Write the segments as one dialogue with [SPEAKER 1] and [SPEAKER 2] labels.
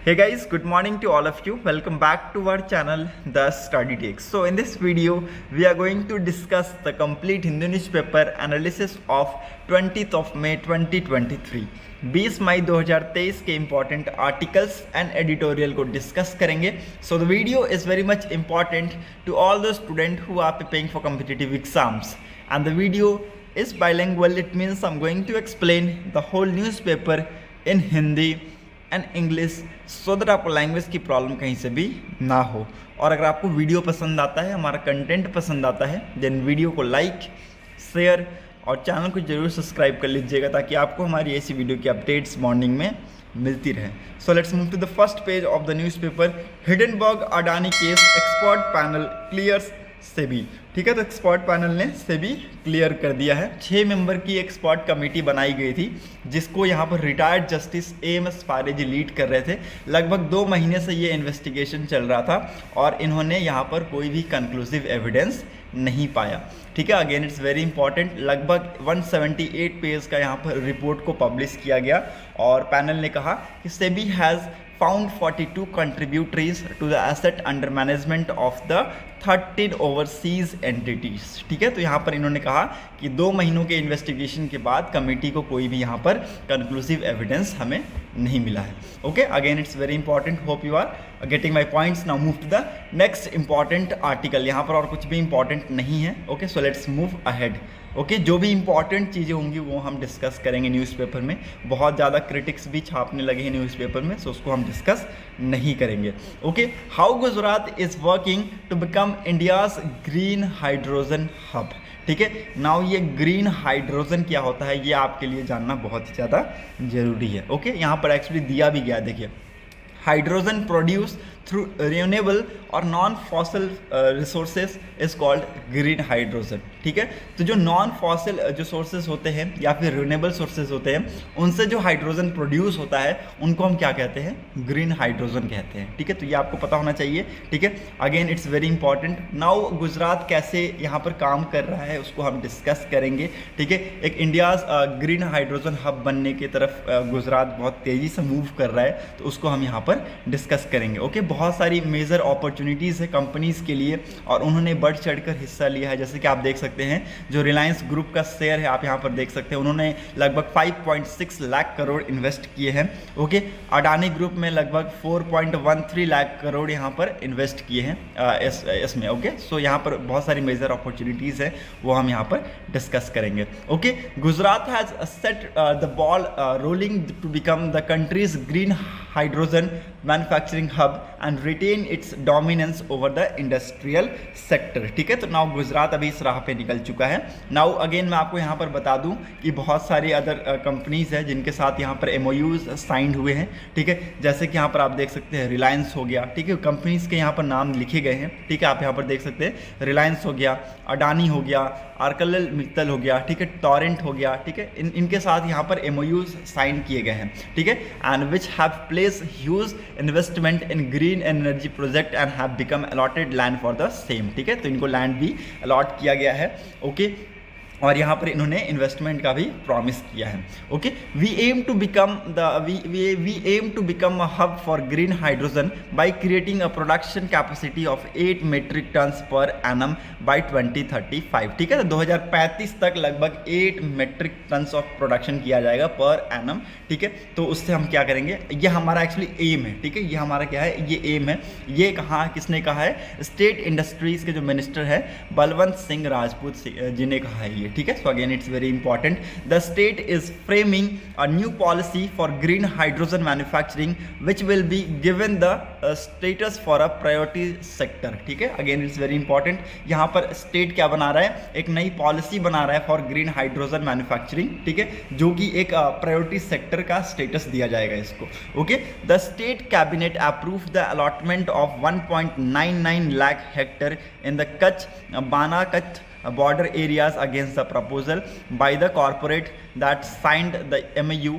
[SPEAKER 1] Hey guys, good morning to all of you. Welcome back to our channel, The Study Takes. So in this video, we are going to discuss the complete Hindu newspaper analysis of 20th of May 2023. 20 मई 2023 के important articles and editorial को discuss करेंगे. So the video is very much important to all the student who are preparing for competitive exams and the video is bilingual. It means I'm going to explain the whole newspaper in Hindi and English so that आपको language की problem कहीं से भी ना हो. और अगर आपको वीडियो पसंद आता है, हमारा कंटेंट पसंद आता है, देन वीडियो को लाइक, शेयर और चैनल को जरूर सब्सक्राइब कर लीजिएगा ताकि आपको हमारी ऐसी वीडियो की अपडेट्स मॉर्निंग में मिलती रहे. So let's move to the first page of the newspaper. Hindenburg Adani case expert panel clears SEBI. ठीक है, तो एक्सपर्ट पैनल ने सेबी क्लियर कर दिया है. 6 मेंबर की एक्सपर्ट कमेटी बनाई गई थी जिसको यहाँ पर रिटायर्ड जस्टिस एएमएस फारेजी लीड कर रहे थे. लगभग 2 महीने से ये इन्वेस्टिगेशन चल रहा था और इन्होंने यहाँ पर कोई भी कंक्लूसिव एविडेंस नहीं पाया. ठीक है, अगेन इट्स वेरी इंपॉर्टेंट. लगभग 178 पेज का यहाँ पर रिपोर्ट को पब्लिश किया गया और पैनल ने कहा कि SEBI has found 42 contributaries to the asset under management of the 13 overseas entities. ठीक है, तो यहाँ पर इन्होंने कहा कि 2 महीनों के इन्वेस्टिगेशन के बाद कमेटी को कोई भी यहाँ पर कंक्लूसिव एविडेंस हमें नहीं मिला है. Okay, again it's very important. Hope you are getting my points. Now move to the next important article. यहाँ पर और कुछ भी इंपॉर्टेंट नहीं है. Okay, so let's move ahead. Okay, जो भी इंपॉर्टेंट चीज़ें होंगी वो हम डिस्कस करेंगे न्यूज़पेपर में. बहुत ज़्यादा क्रिटिक्स भी छापने लगे हैं न्यूज़पेपर में, सो उसको हम डिस्कस नहीं करेंगे. Okay, how Gujarat is working to become India's green hydrogen hub. ठीक है, नाउ ये ग्रीन हाइड्रोजन क्या होता है ये आपके लिए जानना बहुत ही ज़्यादा ज़रूरी है. ओके, यहाँ पर एक्चुअली दिया भी गया, देखिए, हाइड्रोजन प्रोड्यूस थ्रू रिन्यूएबल और non fossil resources is called green hydrogen. ठीक है, तो जो नॉन फॉसिल जो सोर्सेज होते हैं या फिर रिन्यूएबल सोर्सेज होते हैं उनसे जो हाइड्रोजन प्रोड्यूस होता है उनको हम क्या कहते हैं? ग्रीन हाइड्रोजन कहते हैं. ठीक है, तो ये आपको पता होना चाहिए. ठीक है, again it's very important. Now Gujarat कैसे यहाँ पर काम कर रहा है उसको हम डिस्कस करेंगे. ठीक है, एक इंडियाज ग्रीन हाइड्रोजन हब बनने की तरफ गुजरात बहुत तेज़ी से मूव कर रहा है, तो उसको हम यहाँ पर डिस्कस करेंगे. ओके, बहुत सारी मेजर अपॉर्चुनिटीज़ है कंपनीज़ के लिए और उन्होंने बढ़ चढ़कर हिस्सा लिया है. जैसे कि आप देख सकते हैं जो रिलायंस ग्रुप का शेयर है, आप यहाँ पर देख सकते हैं, उन्होंने लगभग 5.6 लाख करोड़ इन्वेस्ट किए हैं. ओके, अडानी ग्रुप में लगभग 4.13 लाख करोड़ यहाँ पर इन्वेस्ट किए हैं इसमें. ओके, सो यहाँ पर बहुत सारी मेजर अपॉर्चुनिटीज़ है वो हम यहाँ पर डिस्कस करेंगे. Okay, Gujarat has set the ball rolling to become the country's green hydrogen manufacturing hub and retain its dominance over the industrial sector. ठीक है, तो नाउ गुजरात अभी इस राह पे निकल चुका है. नाउ अगेन मैं आपको यहाँ पर बता दूँ कि बहुत सारी अदर कंपनीज़ हैं जिनके साथ यहाँ पर MOUs साइंड हुए हैं. ठीक है, जैसे कि यहाँ पर आप देख सकते हैं रिलायंस हो गया. ठीक है, कंपनीज़ के यहाँ पर नाम लिखे गए हैं. ठीक है, आप यहाँ पर देख सकते हैं रिलायंस हो गया, अडानी हो गया, आर्कल मित्तल हो गया. ठीक है, टॉरेंट हो गया. ठीक है, इनके साथ यहाँ पर MOUs साइन किए गए हैं. ठीक है, and which have place huge investment in green energy project and have become allotted land for the same. ठीक है, तो इनको लैंड भी अलॉट किया गया है. ओके, और यहाँ पर इन्होंने इन्वेस्टमेंट का भी प्रॉमिस किया है. Okay, we aim to become a hub for green hydrogen by creating a production capacity of 8 metric tons per annum by 2035. ठीक है, तो 2035 तक लगभग 8 मेट्रिक टन्स ऑफ प्रोडक्शन किया जाएगा पर एनम. ठीक है, तो उससे हम क्या करेंगे, ये हमारा एक्चुअली एम है. ठीक है, ये हमारा क्या है, ये एम है. ये कहाँ किसने कहा है? स्टेट इंडस्ट्रीज के जो मिनिस्टर है बलवंत सिंह राजपूत जी ने कहा है ये. ठीक है, so again it's very important. The state is framing a new policy for green hydrogen manufacturing which will be given the status for a priority sector. ठीक है, अगेन इट्स वेरी इंपॉर्टेंट. यहाँ पर स्टेट क्या बना रहा है? एक नई पॉलिसी बना रहा है फॉर ग्रीन हाइड्रोजन मैन्युफैक्चरिंग. ठीक है, जो कि एक प्रायोरिटी सेक्टर का स्टेटस दिया जाएगा इसको. Okay, the state cabinet approve the allotment of 1.99 lakh hectare in the Kutch बानाकच्छ border areas against the proposal by the corporate that signed the MOU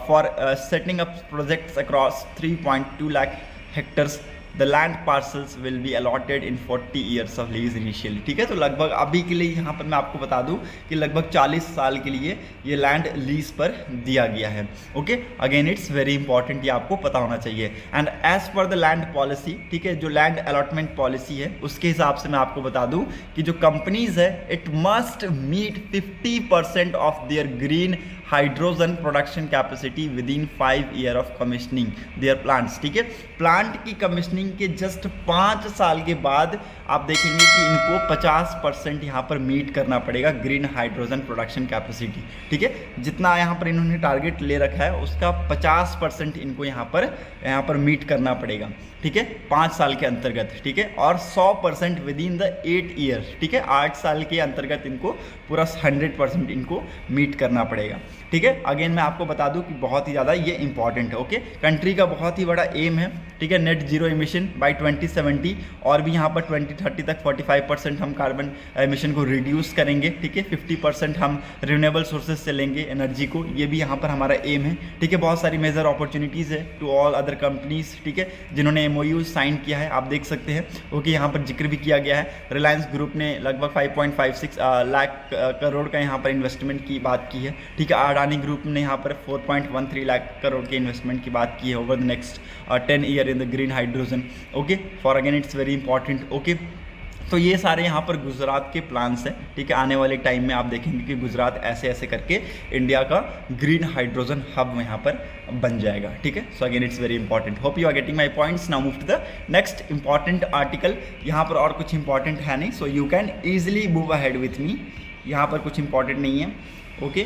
[SPEAKER 1] for setting up projects across 3.2 lakh hectares the land parcels will be allotted in 40 years of lease initially. ठीक है, तो लगभग अभी के लिए यहाँ पर मैं आपको बता दूँ कि लगभग 40 साल के लिए ये लैंड लीज पर दिया गया है। Okay, again it's very important, ये आपको पता होना चाहिए। And as per the land policy, ठीक है, जो लैंड अलॉटमेंट पॉलिसी है उसके हिसाब से मैं आपको बता दूं कि जो कंपनीज है it must meet 50% of their green hydrogen production capacity within 5 year of commissioning their plants. ठीक है, प्लांट की कमिश्निंग के जस्ट 5 साल के बाद आप देखेंगे कि इनको 50% यहाँ पर मीट करना पड़ेगा ग्रीन हाइड्रोजन प्रोडक्शन कैपेसिटी। ठीक है, जितना यहाँ पर इन्होंने टारगेट ले रखा है उसका 50% इनको यहाँ पर मीट करना पड़ेगा। ठीक है, 5 साल के अंतर्गत। ठीक है, और 100% विद इन द 8 ईयर। ठीक है, 8 साल के अंतर्गत इनको पूरा 100% इनको मीट करना पड़ेगा। ठीक है, अगेन मैं आपको बता दूं कि बहुत ही ज़्यादा ये इंपॉर्टेंट है। ओके, कंट्री का बहुत ही बड़ा एम है। ठीक है, नेट जीरो एमिशन बाय 2070 और भी यहाँ पर 2030 तक 45% हम कार्बन एमिशन को रिड्यूस करेंगे। ठीक है, 50% हम रिन्यूएबल सोर्सेज से लेंगे एनर्जी को, ये भी यहाँ पर हमारा एम है। ठीक है, बहुत सारी मेजर अपॉर्चुनिटीज़ है टू ऑल अदर कंपनीज। ठीक है, जिन्होंने MOU साइन किया है, आप देख सकते हैं। ओके, यहाँ पर जिक्र भी किया गया है। रिलायंस ग्रुप ने लगभग 5.56 लाख करोड़ का यहाँ पर इन्वेस्टमेंट की बात की है। ठीक है, अडानी ग्रुप ने यहाँ पर 4.13 लाख करोड़ के इन्वेस्टमेंट की बात की है over the next 10 year in the green hydrogen. Okay, for again it's very important. Okay, तो ये सारे यहाँ पर गुजरात के प्लान्स हैं। ठीक है, आने वाले टाइम में आप देखेंगे कि गुजरात ऐसे ऐसे करके इंडिया का ग्रीन हाइड्रोजन हब यहाँ पर बन जाएगा। ठीक है, so again it's very important. Hope you are getting my points. Now move to the next important article. यहाँ पर और कुछ इंपॉर्टेंट है नहीं, so you can easily move ahead with me. यहाँ पर कुछ इंपॉर्टेंट नहीं है। ओके,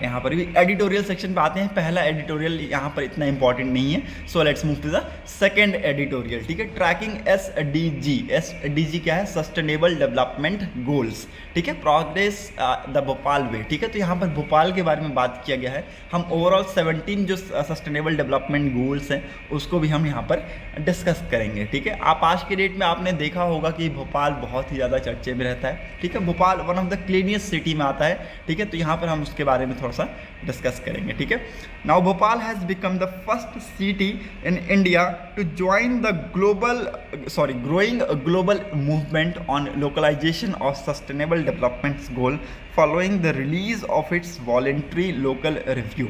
[SPEAKER 1] यहाँ पर भी एडिटोरियल सेक्शन पे आते हैं। पहला एडिटोरियल यहाँ पर इतना इंपॉर्टेंट नहीं है, so let's move to the second editorial. ठीक है, ट्रैकिंग SDG। SDG क्या है? Sustainable development goals. ठीक है, प्रोग्रेस द भोपाल वे। ठीक है, तो यहाँ पर भोपाल के बारे में बात किया गया है। हम ओवरऑल 17 जो सस्टेनेबल डेवलपमेंट गोल्स हैं उसको भी हम यहाँ पर डिस्कस करेंगे। ठीक है, आप आज के डेट में आपने देखा होगा कि भोपाल बहुत ही ज़्यादा चर्चे में रहता है। ठीक है, Bhopal one of the cleanest city में आता है। ठीक है, तो यहाँ पर हम उसके बारे में थोड़ा सा डिस्कस करेंगे। ठीक है, now Bhopal has become the first city in India to join the growing global movement on localization of sustainable development goal following the release of its voluntary local review.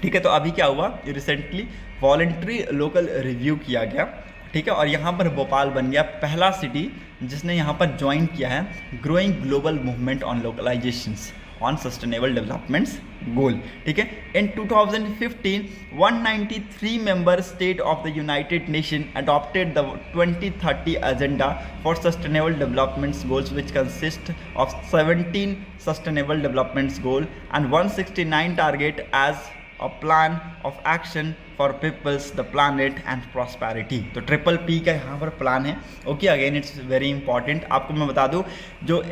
[SPEAKER 1] ठीक है, तो अभी क्या हुआ, रिसेंटली वॉलेंट्री लोकल रिव्यू किया गया। ठीक है, और यहाँ पर भोपाल बन गया पहला सिटी जिसने यहाँ पर ज्वाइन किया है growing global movement on localisations on sustainable developments goal. ठीक है, in 2015 193 member state of the United Nations adopted the 2030 agenda for sustainable development goals, which consist of 17 sustainable development goals and 169 target as a plan of action for peoples the planet and prosperity. तो PPP का यहाँ पर plan है। Okay, again it's very important. आपको मैं बता दूँ जो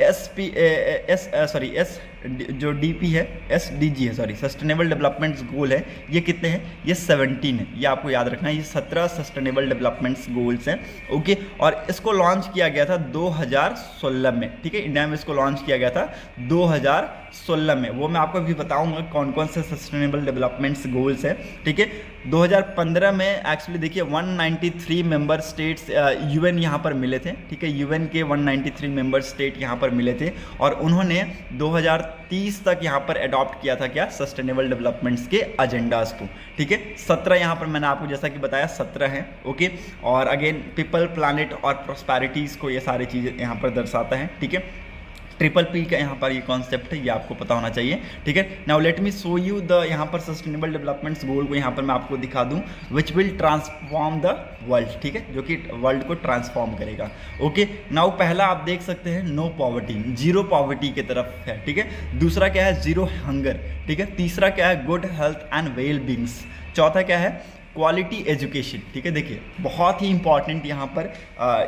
[SPEAKER 1] जो DP है, SDG है, सस्टेनेबल डेवलपमेंट्स गोल है, ये कितने हैं? ये 17 है। ये आपको याद रखना है, ये 17 सस्टेनेबल डेवलपमेंट्स गोल्स हैं। ओके, और इसको लॉन्च किया गया था 2016 में। ठीक है, इंडिया में इसको लॉन्च किया गया था 2016 में। वो मैं आपको अभी बताऊंगा कौन कौन से सस्टेनेबल डेवलपमेंट्स गोल्स हैं। ठीक है, 2015 में एक्चुअली देखिए 193 मेंबर स्टेट्स UN यहाँ पर मिले थे। ठीक है, UN के 193 मेंबर स्टेट यहाँ पर मिले थे और उन्होंने 2030 तक यहाँ पर अडॉप्ट किया था क्या? सस्टेनेबल डेवलपमेंट्स के एजेंडाज को। ठीक है, 17 यहाँ पर मैंने आपको जैसा कि बताया 17 हैं। ओके, और अगेन पीपल, प्लानट और प्रॉस्पेरिटीज़ को ये सारी चीज़ें यहाँ पर दर्शाता है। ठीक है, PPP का यहाँ पर ये कॉन्सेप्ट है, ये आपको पता होना चाहिए। ठीक है, now let me show you the यहाँ पर सस्टेनेबल डेवलपमेंट्स गोल को यहाँ पर मैं आपको दिखा दूँ, which will transform the world. ठीक है, जो कि वर्ल्ड को ट्रांसफॉर्म करेगा। ओके, नाउ पहला आप देख सकते हैं नो पॉवर्टी, जीरो पॉवर्टी की तरफ है। ठीक है, दूसरा क्या है? Zero hunger. ठीक है, तीसरा क्या है? Good health and well beings. चौथा क्या है? Quality education. ठीक है, देखिए बहुत ही इंपॉर्टेंट यहाँ पर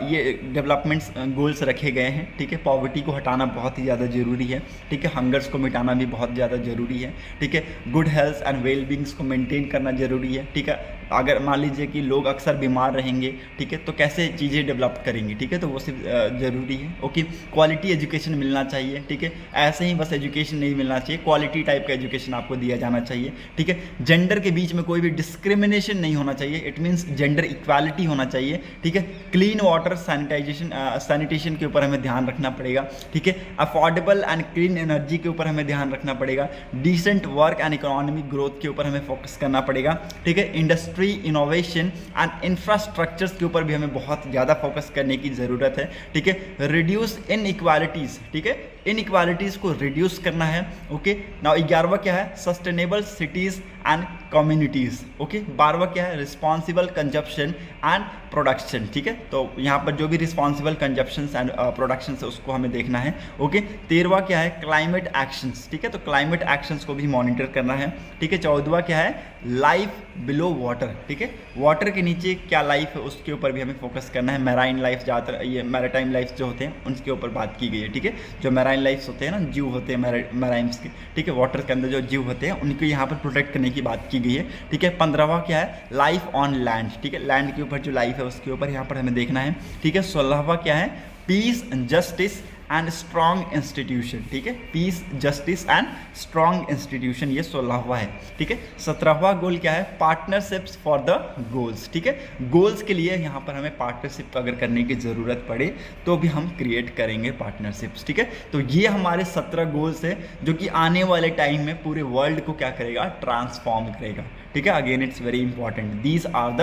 [SPEAKER 1] ये डेवलपमेंट्स गोल्स रखे गए हैं। ठीक है, पॉवर्टी को हटाना बहुत ही ज़्यादा ज़रूरी है। ठीक है, हंगर्स को मिटाना भी बहुत ज़्यादा ज़रूरी है। ठीक है, good health and well beings को मेंटेन करना ज़रूरी है। ठीक है, अगर मान लीजिए कि लोग अक्सर बीमार रहेंगे, ठीक है, तो कैसे चीज़ें डेवलप करेंगे, ठीक है, तो वो सिर्फ ज़रूरी है। ओके, क्वालिटी एजुकेशन मिलना चाहिए, ठीक है, ऐसे ही बस एजुकेशन नहीं मिलना चाहिए, क्वालिटी टाइप का एजुकेशन आपको दिया जाना चाहिए, ठीक है। जेंडर के बीच में कोई भी डिस्क्रिमिनेशन नहीं होना चाहिए, इट मीन्स जेंडर इक्वालिटी होना चाहिए, ठीक है। क्लीन वाटर सैनिटेशन के ऊपर हमें ध्यान रखना पड़ेगा, ठीक है। अफोर्डेबल एंड क्लीन एनर्जी के ऊपर हमें ध्यान रखना पड़ेगा। Decent work and economic growth के ऊपर हमें फोकस करना पड़ेगा, ठीक है। इंडस्ट्री, इनोवेशन एंड इंफ्रास्ट्रक्चर्स के ऊपर भी हमें बहुत ज़्यादा फोकस करने की ज़रूरत है, ठीक है। रिड्यूस इनइक्वालिटीज़, ठीक है, इनइक्वालिटीज़ को रिड्यूस करना है। ओके, नाउ 11वां क्या है, sustainable cities and communities. Okay, 12वां क्या है, रिस्पॉन्सिबल कंजप्शन एंड प्रोडक्शन, ठीक है, तो यहाँ पर जो भी रिस्पॉन्सिबल कंजप्शन एंड प्रोडक्शन है उसको हमें देखना है। ओके, 13वां क्या है, क्लाइमेट एक्शंस, ठीक है, तो क्लाइमेट एक्शंस को भी मॉनिटर करना है, ठीक है। 14वां क्या है, लाइफ बिलो वाटर, ठीक है, वाटर के नीचे क्या लाइफ है उसके ऊपर भी हमें फोकस करना है। मैराइन लाइफ, ज़्यादातर ये मैरीटाइम लाइफ जो होते हैं उनके ऊपर बात की गई है, ठीक है। जो मैराइन लाइफ्स होते हैं ना, जीव होते हैं मैराइन्स के, ठीक है, वाटर के अंदर जो जीव होते हैं उनको यहाँ पर प्रोटेक्ट करने की बात की गई है, ठीक है। 15वां क्या है, लाइफ ऑन लैंड, ठीक है, लैंड के ऊपर जो लाइफ है उसके ऊपर यहाँ पर हमें देखना है, ठीक है। 16वां क्या है, peace, justice and strong institution, ठीक है, peace, justice and strong institution, ये 16वां है, ठीक है। 17वां गोल क्या है, पार्टनरशिप्स फॉर द गोल्स, ठीक है, गोल्स के लिए यहाँ पर हमें पार्टनरशिप अगर करने की ज़रूरत पड़े तो भी हम क्रिएट करेंगे पार्टनरशिप्स, ठीक है। तो ये हमारे 17 गोल्स है जो कि आने वाले टाइम में पूरे वर्ल्ड को क्या करेगा, ट्रांसफॉर्म करेगा, ठीक है। Again it's very important, these are the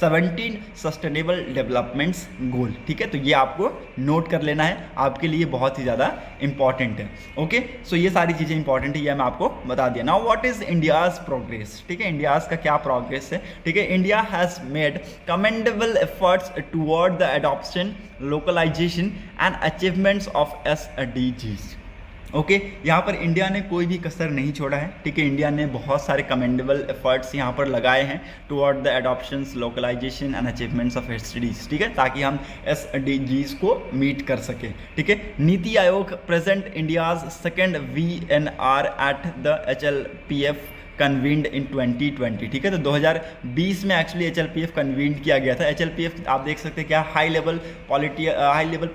[SPEAKER 1] 17 sustainable developments goal, ठीक है, तो ये आपको नोट कर लेना है, आपके लिए बहुत ही ज़्यादा इंपॉर्टेंट है। ओके, सो ये सारी चीज़ें इंपॉर्टेंट है, ये मैं आपको बता दिया। Now what is India's progress, ठीक है, इंडियाज का क्या प्रोग्रेस है, ठीक है। India has made commendable efforts toward the adoption, localization and achievements of SDGs। Okay, यहाँ पर इंडिया ने कोई भी कसर नहीं छोड़ा है, ठीक है, इंडिया ने बहुत सारे कमेंडेबल एफर्ट्स यहाँ पर लगाए हैं toward the adoptions, localisation and achievements of SDGs, ठीक है, ताकि हम SDGs को मीट कर सकें, ठीक है। NITI Aayog present India's second VNR at the HLPF convened in 2020, ठीक है, तो 2020 में एक्चुअली HLPF कन्वीन्ड किया गया था। HLPF आप देख सकते हैं क्या हाई लेवल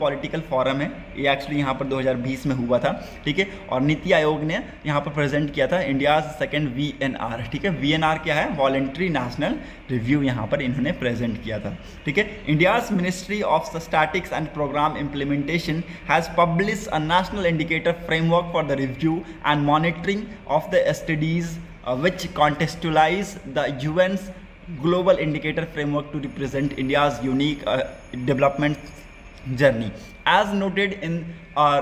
[SPEAKER 1] पॉलिटिकल फोरम है, ये एक्चुअली यहाँ पर 2020 में हुआ था, ठीक है। और नीति आयोग ने यहाँ पर प्रेजेंट किया था इंडियाज सेकेंड VNR, ठीक है, VNR क्या है, वॉलेंट्री नेशनल रिव्यू, यहाँ पर इन्होंने प्रेजेंट किया था, ठीक है। India's ministry of statistics and programme implementation has publish a national indicator framework for the review and monitoring of the SDGs which contextualize the UN's global indicator framework to represent India's unique development journey. As noted in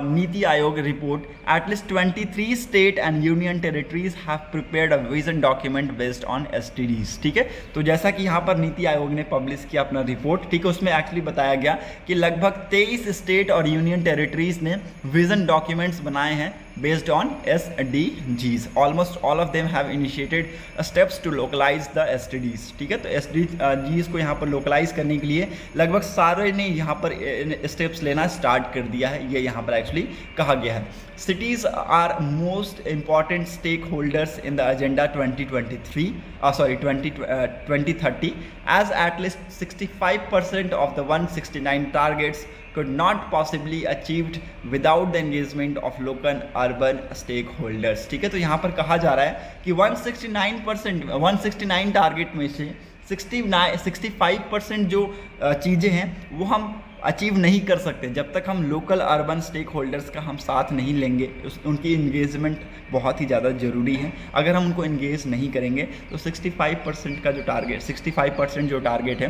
[SPEAKER 1] Niti Aayog report, at least 23 state and union territories have prepared a vision document based on SDGs, ठीक है। तो जैसा कि यहाँ पर नीति आयोग ने publish किया अपना रिपोर्ट, ठीक है, उसमें एक्चुअली बताया गया कि लगभग 23 स्टेट और यूनियन टेरिटरीज ने विजन डॉक्यूमेंट्स बनाए हैं based on SDGs. Almost all of them have initiated steps to localize the SDGs, ठीक है, तो SDGs को यहाँ पर लोकलाइज करने के लिए लगभग सारे ने यहाँ पर स्टेप्स लेना स्टार्ट कर दिया है, ये यहाँ पर एक्चुअली कहा गया है। Cities are most important stakeholders in the agenda 2030, as at least 65% of the 169 targets could not possibly achieved without the engagement of local urban stakeholders, ठीक है। तो यहाँ पर कहा जा रहा है कि 169 टारगेट में से 65% जो चीज़ें हैं वो हम अचीव नहीं कर सकते जब तक हम लोकल अर्बन स्टेक होल्डर्स का हम साथ नहीं लेंगे। उनकी इंगेजमेंट बहुत ही ज़्यादा ज़रूरी है। अगर हम उनको इंगेज नहीं करेंगे तो 65% का जो टारगेट 65% जो टारगेट है,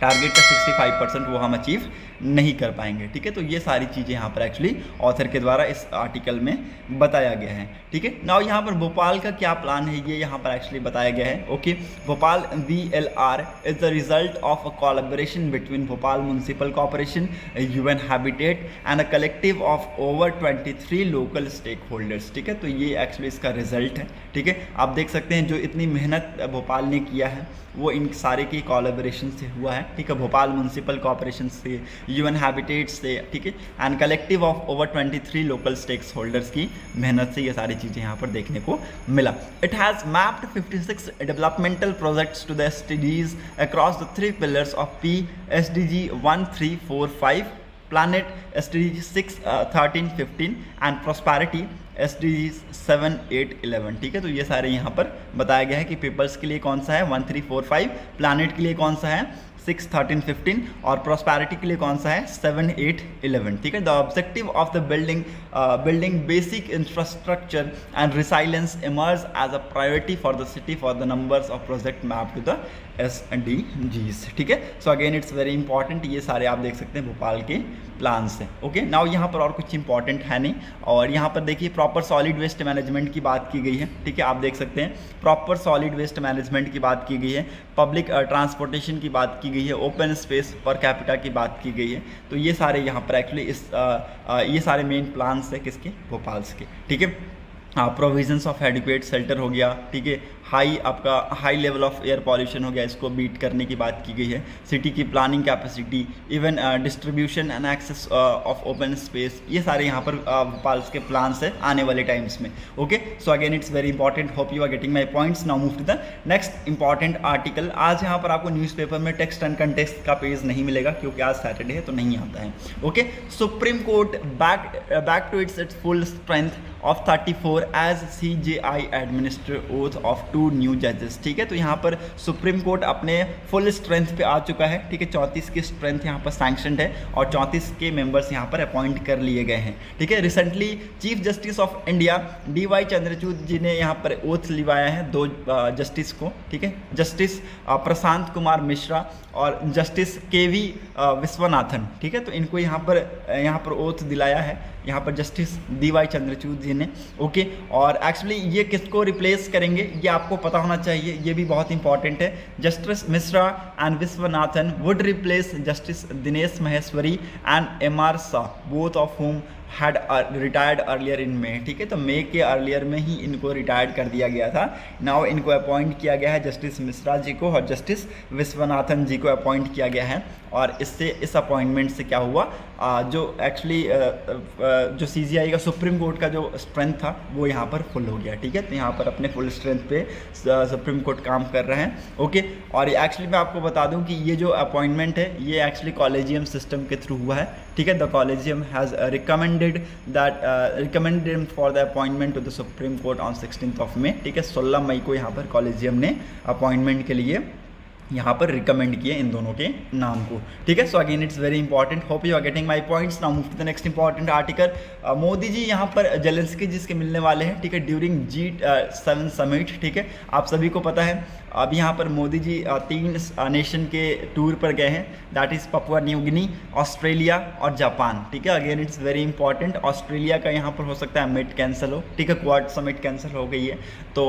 [SPEAKER 1] टारगेट का 65% वो हम अचीव नहीं कर पाएंगे, ठीक है। तो ये सारी चीज़ें यहाँ पर एक्चुअली ऑथर के द्वारा इस आर्टिकल में बताया गया है, ठीक है। नाउ यहाँ पर भोपाल का क्या प्लान है ये यहाँ पर एक्चुअली बताया गया है। Okay, Bhopal VLR is the result of a collaboration between Bhopal municipal corporation, UN habitat and a collective of over 23 local stakeholders, ठीक है। तो ये एक्चुअली इसका रिजल्ट है, ठीक है। आप देख सकते हैं जो इतनी मेहनत भोपाल ने किया है वो इन सारे की कोलैबोरेशन से हुआ है, है, ठीक है, भोपाल म्यूनसिपल कॉर्पोरेशन से, यूएन हैबिटेट से, ठीक है, and collective of over 23 local stakes holders की मेहनत से ये सारी चीज़ें यहाँ पर देखने को मिला। It has mapped 56 developmental projects to the SDGs across the 3 pillars of P, SDG 1, 3, 4, 5, planet SDG 6, 13, 15 and prosperity SDGs 7, 8, 11, ठीक है। तो ये सारे यहाँ पर बताया गया है कि पीपल्स के लिए कौन सा है 1, 3, 4, 5, प्लानट के लिए कौन सा है 6, 13, 15 और प्रॉस्पेरिटी के लिए कौन सा है 7, 8, 11, ठीक है। The objective of the building basic infrastructure and resilience emerge as a priority for the city for the numbers of project map to the SDGs, ठीक है। So again it's very important, ये सारे आप देख सकते हैं भोपाल के प्लान से। ओके, नाउ यहाँ पर और कुछ इंपॉर्टेंट है नहीं, और यहाँ पर देखिए प्रॉपर सॉलिड वेस्ट मैनेजमेंट की बात की गई है, ठीक है, आप देख सकते हैं प्रॉपर सॉलिड वेस्ट मैनेजमेंट की बात की गई है, पब्लिक ट्रांसपोर्टेशन की बात की गई है, ओपन स्पेस पर कैपिटा की बात की गई है। तो ये सारे यहाँ पर एक्चुअली ये सारे मेन प्लान्स है किसके, भोपाल के, ठीक है। प्रोविजंस ऑफ एडिक्वेट शेल्टर हो गया, ठीक है, आपका high level of air pollution हो गया, इसको बीट करने की बात की गई है, सिटी की planning capacity, even distribution and access of open space, ये सारे यहाँ पर भोपाल के प्लान्स है आने वाले टाइम्स में। Okay, so again it's very important, hope you are getting my points. Now move to the next important article. आज यहाँ पर आपको न्यूज़पेपर में टेक्स्ट एंड कंटेक्स्ट का पेज नहीं मिलेगा क्योंकि आज सैटरडे है तो नहीं आता है। Okay, supreme court back to its full strength of 34 as CJI administer oath of 2 new जजेस, ठीक है। तो यहाँ पर सुप्रीम कोर्ट अपने फुल स्ट्रेंथ पे आ चुका है, ठीक है, 34 की स्ट्रेंथ यहाँ पर सैंक्शनड है और 34 के मेंबर्स यहाँ पर अपॉइंट कर लिए गए हैं, ठीक है। Recently chief justice of India DY Chandrachud ji ने यहाँ पर ओथ लिवाया है 2 जस्टिस को, ठीक है, जस्टिस प्रशांत कुमार मिश्रा और जस्टिस KV विश्वनाथन, ठीक है। तो इनको यहाँ पर ओथ दिलाया है यहाँ पर जस्टिस DY चंद्रचूड़ जी ने। ओके, और एक्चुअली ये किसको रिप्लेस करेंगे ये आपको पता होना चाहिए, ये भी बहुत इंपॉर्टेंट है। Justice Mishra and Viswanathan would replace justice Dinesh Maheshwari and MR Shah, both of whom had retired earlier in May, ठीक है। तो मे के अर्लियर में ही इनको रिटायर्ड कर दिया गया था। नाउ इनको अपॉइंट किया गया है, जस्टिस मिश्रा जी को और जस्टिस विश्वनाथन जी को अपॉइंट किया गया है। और इससे इस अपॉइंटमेंट से क्या हुआ, जो एक्चुअली जो CJI का सुप्रीम कोर्ट का जो स्ट्रेंथ था वो यहाँ पर फुल हो गया, ठीक है। तो यहाँ पर अपने फुल स्ट्रेंथ पे सुप्रीम कोर्ट काम कर रहे हैं। ओके, और एक्चुअली मैं आपको बता दूं कि ये जो अपॉइंटमेंट है ये एक्चुअली कॉलेजियम सिस्टम के थ्रू हुआ है, ठीक है। The collegium has recommended for the appointment to the supreme court on 16th of May, ठीक है। 16 मई को यहाँ पर कॉलेजियम ने अपॉइंटमेंट के लिए यहाँ पर रिकमेंड किए इन दोनों के नाम को, ठीक है। So again it's very important, hope you are getting my points. Now move to the next important article. Modi ji यहाँ पर जेलेंस्की जिसके मिलने वाले हैं, ठीक है, ड्यूरिंग G7 समिट, ठीक है। आप सभी को पता है अभी यहाँ पर मोदी जी 3 नेशन के टूर पर गए हैं, that is Papua New Guinea, Australia और जापान, ठीक है। Again it's very important, Australia का यहाँ पर हो सकता है मिट कैंसिल हो, ठीक है, क्वाड समिट कैंसिल हो गई है, तो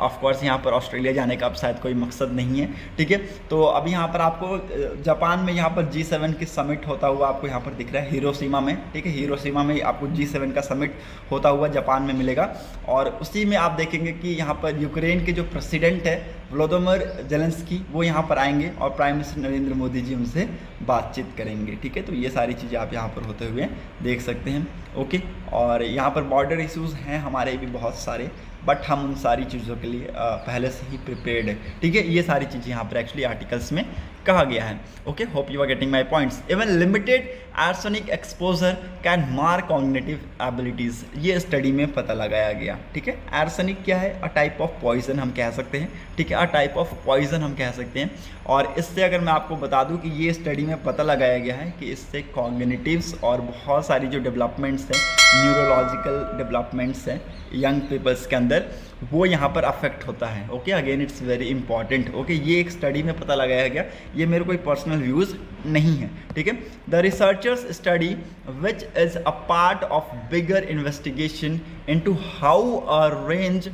[SPEAKER 1] ऑफकोर्स यहाँ पर ऑस्ट्रेलिया जाने का अब शायद कोई मकसद नहीं है, ठीक है। तो अभी यहाँ पर आपको जापान में यहाँ पर G7 की समिट होता हुआ आपको यहाँ पर दिख रहा है हिरोशिमा में, ठीक है। हिरोशिमा में आपको G7 का समिट होता हुआ जापान में मिलेगा, और उसी में आप देखेंगे कि यहाँ पर यूक्रेन के जो प्रेसिडेंट है व्लादिमीर जेलेंस्की वो यहाँ पर आएंगे और प्राइम मिनिस्टर नरेंद्र मोदी जी उनसे बातचीत करेंगे, ठीक है। तो ये सारी चीज़ें आप यहाँ पर होते हुए देख सकते हैं। ओके, और यहाँ पर बॉर्डर इश्यूज़ हैं हमारे भी बहुत सारे, बट हम उन सारी चीज़ों के लिए पहले से ही प्रिपेयर्ड है, ठीक है। ये सारी चीज़ें यहाँ पर एक्चुअली आर्टिकल्स में कहा गया है। Okay, hope you are getting my points. Even limited arsenic exposure can mar cognitive abilities, ये स्टडी में पता लगाया गया, ठीक है। आर्सेनिक क्या है, अ टाइप ऑफ पॉइजन हम कह सकते हैं, ठीक है, अ टाइप ऑफ पॉइजन हम कह सकते हैं। और इससे अगर मैं आपको बता दूं कि ये स्टडी में पता लगाया गया है कि इससे कॉग्निटिव्स और बहुत सारी जो डेवलपमेंट्स हैं, न्यूरोलॉजिकल डेवलपमेंट्स हैं यंग पीपल्स के अंदर, वो यहाँ पर अफेक्ट होता है। Okay, again it's very important. Okay, ये एक स्टडी में पता लगाया गया, ये मेरे कोई पर्सनल व्यूज़ नहीं है, ठीक है। The researchers study which is a part of bigger investigation into how a range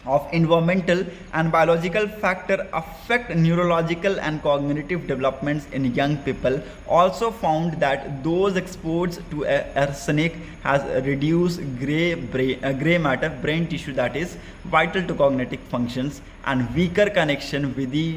[SPEAKER 1] of environmental and biological factor affect neurological and cognitive developments in young people also found that those exposed to arsenic has reduced gray matter brain tissue that is vital to cognitive functions and weaker connection with the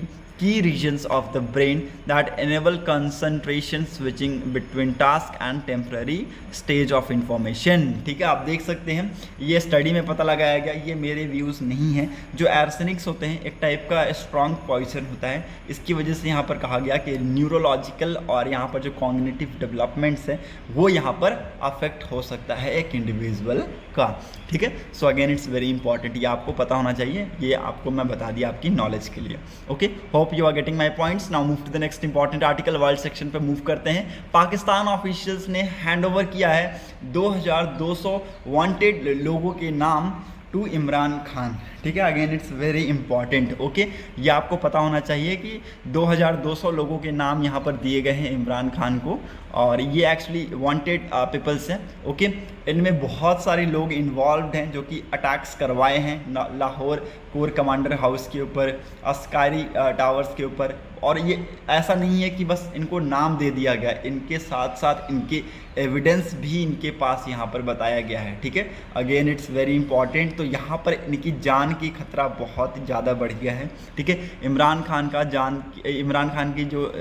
[SPEAKER 1] key regions of the brain that enable concentration switching between task and temporary stage of information। ठीक है, आप देख सकते हैं ये study में पता लगाया गया, ये मेरे व्यूज़ नहीं हैं। जो एर्सेनिक्स होते हैं एक टाइप का स्ट्रॉन्ग पॉइजन होता है, इसकी वजह से यहाँ पर कहा गया कि न्यूरोलॉजिकल और यहाँ पर जो कॉग्निटिव डेवलपमेंट्स हैं वो यहाँ पर अफेक्ट हो सकता है एक इंडिविजुअल का। ठीक है, so again it's very important, ये आपको पता होना चाहिए, ये आपको मैं बता दिया आपकी नॉलेज के लिए। Okay, hope you are getting my points. Now move to the next important article, world section पे मूव करते हैं। पाकिस्तान ऑफिशियल्स ने हैंडओवर किया है 2200 वांटेड लोगों के नाम टू इमरान खान। ठीक है, again it's very important. Okay, ये आपको पता होना चाहिए कि 2200 लोगों के नाम यहाँ पर दिए गए हैं इमरान खान को, और ये एक्चुअली वांटेड पीपल्स हैं। ओके, इनमें बहुत सारे लोग इन्वॉल्व हैं जो कि अटैक्स करवाए हैं लाहौर कोर कमांडर हाउस के ऊपर, अस्कारी टावर्स के ऊपर। और ये ऐसा नहीं है कि बस इनको नाम दे दिया गया, इनके साथ साथ इनके एविडेंस भी इनके पास यहाँ पर बताया गया है। ठीक है, अगेन इट्स वेरी इंपॉर्टेंट। तो यहाँ पर इनकी जान की खतरा बहुत ज़्यादा बढ़ गया है। ठीक है, इमरान खान की जो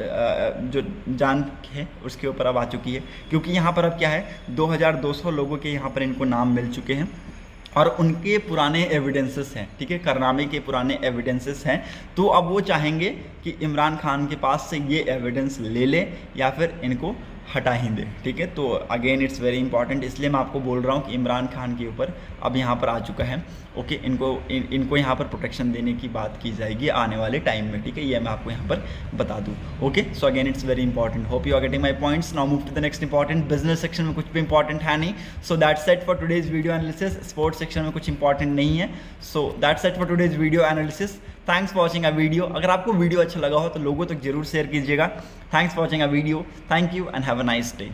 [SPEAKER 1] जान है उसके ऊपर अब आ चुकी है, क्योंकि यहाँ पर अब क्या है 2200 लोगों के यहाँ पर इनको नाम मिल चुके हैं और उनके पुराने एविडेंसेस हैं। ठीक है, कारनामे के पुराने एविडेंसेस हैं, तो अब वो चाहेंगे कि इमरान खान के पास से ये एविडेंस ले लें या फिर इनको हटा ही दें। ठीक है, तो अगेन इट्स वेरी इंपॉर्टेंट, इसलिए मैं आपको बोल रहा हूँ कि इमरान खान के ऊपर अब यहाँ पर आ चुका है। ओके, इनको यहाँ पर प्रोटेक्शन देने की बात की जाएगी आने वाले टाइम में। ठीक है, ये मैं आपको यहाँ पर बता दूँ। Okay, so again it's very important, hope you are getting my points. Now move to the next important. Business section में कुछ भी इंपॉर्टेंट है नहीं, so that's it for today's video analysis. Sports section में कुछ इंपॉर्टेंट नहीं है, so that's it for today's video analysis. Thanks for watching a video. अगर आपको वीडियो अच्छा लगा हो तो लोगों तक जरूर शेयर कीजिएगा। Thanks for watching a video, thank you and have a nice day.